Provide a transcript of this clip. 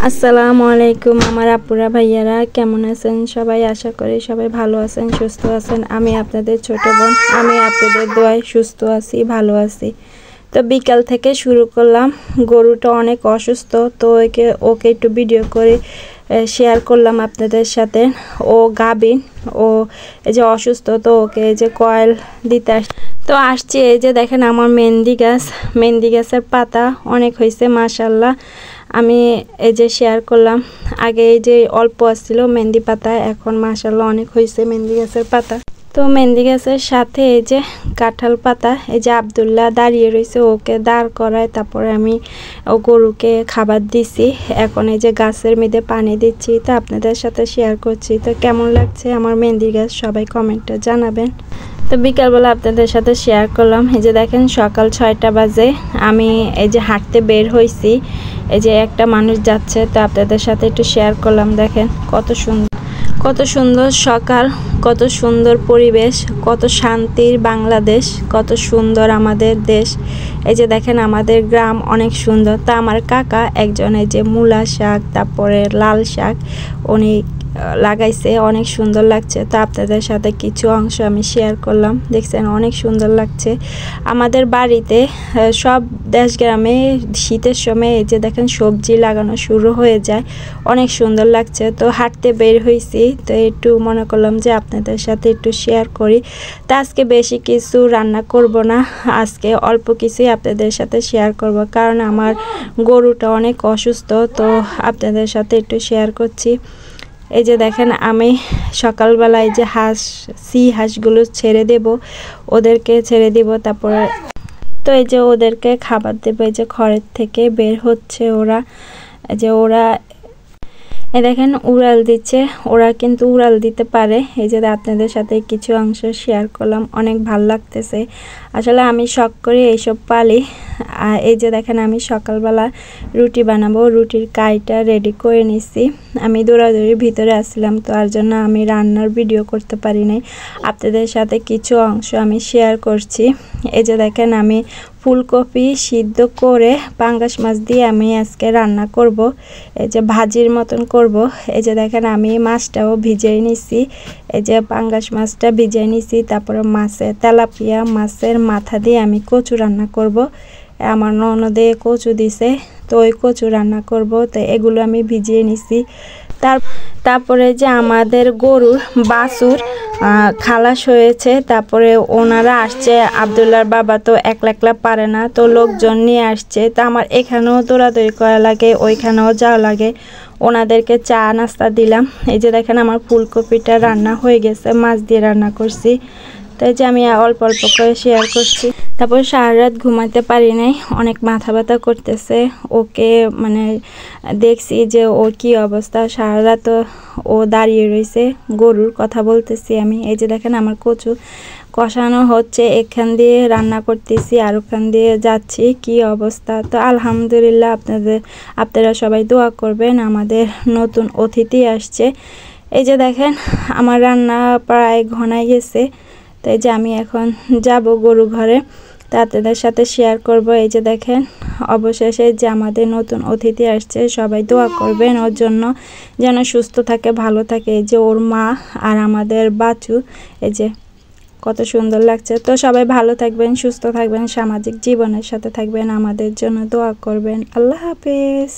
আসসালামু আলাইকুম আমার আপুরা ভাইয়ারা কেমন আছেন সবাই আশা করি সবাই ভালো আছেন সুস্থ আছেন আমি আপনাদের ছোট বোন আমি আপনাদের দোয়ায় সুস্থ আছি ভালো আছি তো বিকাল থেকে শুরু করলাম গরুটা অনেক অসুস্থ তো ওকে একটু ভিডিও করে শেয়ার করলাম আপনাদের সাথে ও গাবিন ও এই যে অসুস্থ তো ওকে এই যে কয়েল দিতে তো আসছে এই যে দেখেন আমার মেহেন্দি গাছের পাতা অনেক হয়েছে মাশাআল্লাহ আমি এই যে শেয়ার করলাম আগে এই যে অল্প আসছিল মেহেন্দি পাতা এখন মাশাআল্লাহ অনেক হয়েছে মেহেন্দি গাছের পাতা তো মেহেন্দি গাছের সাথে এই যে কাঁঠাল পাতা এই যে আব্দুল্লাহ দাঁড়িয়ে রয়েছে ওকে দাঁড় করায় তারপরে আমি ও গরুকে খাবার দিছি এখন এই যে গাছের মধ্যে পানি দিচ্ছি তো আপনাদের সাথে শেয়ার করছি তো কেমন লাগছে আমার মেহেন্দি গাছ সবাই কমেন্টে জানাবেন তো বিকালবেলা আপনাদের সাথে শেয়ার করলাম এই যে দেখেন সকাল 6টা বাজে আমি এই যে হাঁটতে বের হয়েছি এই যে একটা মানুষ যাচ্ছে তো আপনাদের সাথে একটু শেয়ার করলাম দেখেন কত সুন্দর সকাল কত সুন্দর পরিবেশ কত শান্তির বাংলাদেশ কত সুন্দর আমাদের দেশ এই যে দেখেন আমাদের গ্রাম অনেক সুন্দর তা আমার কাকা একজন এই যে মূলা শাক তারপরে লাল শাক উনি লাগাইছে অনেক সুন্দর লাগছে তো আপনাদের সাথে কিছু অংশ আমি শেয়ার করলাম দেখছেন অনেক সুন্দর লাগছে আমাদের বাড়িতে সব দেশ গ্রামে শীতের সময় এই যে দেখেন সবজি লাগানো শুরু হয়ে যায় অনেক সুন্দর লাগছে তো হাঁটতে বের হয়েছি তো একটু মনে করলাম যে আপনাদের সাথে একটু শেয়ার করি তো আজকে বেশি কিছু রান্না করব না আজকে অল্প কিছুই আপনাদের সাথে শেয়ার করব কারণ আমার গরুটা অনেক অসুস্থ তো আপনাদের সাথে একটু শেয়ার করছি এই যে দেখেন আমি সকালবেলায় যে হাঁসগুলো ছেড়ে দেব ওদেরকে ছেড়ে দিব তারপরে তো এই যে ওদেরকে খাবার দেব এই যে ঘরের থেকে বের হচ্ছে ওরা এই দেখেন উড়াল দিচ্ছে ওরা কিন্তু উড়াল দিতে পারে এই যে আপনাদের সাথে কিছু অংশ শেয়ার করলাম অনেক ভালো লাগতেছে আসলে আমি শখ করে এইসব পালি এই যে দেখেন আমি সকালবেলা রুটি বানাবো রুটির কাইটা রেডি করে নিছি আমি দৌড়াদৌড়ির ভিতরে আসছিলাম তো আর জন্য আমি রান্নার ভিডিও করতে পারি নাই আপনাদের সাথে কিছু অংশ আমি শেয়ার করছি এই যে দেখেন আমি ফুলকপি সিদ্ধ করে পাঙ্গাস মাছ দিয়ে আমি আজকে রান্না করব এই যে ভাজির মতন করব এই যে দেখেন আমি মাছটাও ভিজিয়ে নিছি এই যে পাঙ্গাস মাছটা ভিজিয়ে নিছি তারপরে তেলাপিয়া মাছের মাথা দিয়ে আমি কচু রান্না করব আমার ননদে কচু দিছে তো ওই কচু রান্না করব তো এগুলো আমি ভিজিয়ে নিছি তারপরে যে আমাদের গরুর বাছুর খালাস হয়েছে তারপরে ওনারা আসছে আব্দুল্লাহর বাবা তো একলা পারে না তো লোকজন নিয়ে আসছে তো আমার এখানেও দৌড়াদৌড়ি করা লাগে ওইখানেও যাওয়া লাগে ওনাদেরকে চা নাস্তা দিলাম এই যে দেখেন আমার ফুলকপিটা রান্না হয়ে গেছে মাছ দিয়ে রান্না করছি তাই যে আমি অল্প অল্প করে শেয়ার করছি তারপর সারা রাত ঘুমাতে পারি নাই অনেক মাথা ব্যথা করতেছে ওকে মানে দেখছি যে ওর কি অবস্থা সারা রাত ও দাঁড়িয়ে রয়েছে গরুর কথা বলতেছি আমি এই যে দেখেন আমার কচু কষানো হচ্ছে এখান দিয়ে রান্না করতেছি আর ওখান দিয়ে যাচ্ছি কি অবস্থা তো আলহামদুলিল্লাহ আপনারা সবাই দোয়া করবেন আমাদের নতুন অতিথি আসছে এই যে দেখেন আমার রান্না প্রায় ঘনায় গেছে তাই যে আমি এখন যাব গরু ঘরে তা আপনাদের সাথে শেয়ার করব এই যে দেখেন অবশেষে যে আমাদের নতুন অতিথি আসছে সবাই দোয়া করবেন ওর জন্য যেন সুস্থ থাকে ভালো থাকে এই যে ওর মা আর আমাদের বাছু এই যে কত সুন্দর লাগছে তো সবাই ভালো থাকবেন সুস্থ থাকবেন সামাজিক জীবনের সাথে থাকবেন আমাদের জন্য দোয়া করবেন আল্লাহ হাফেজ।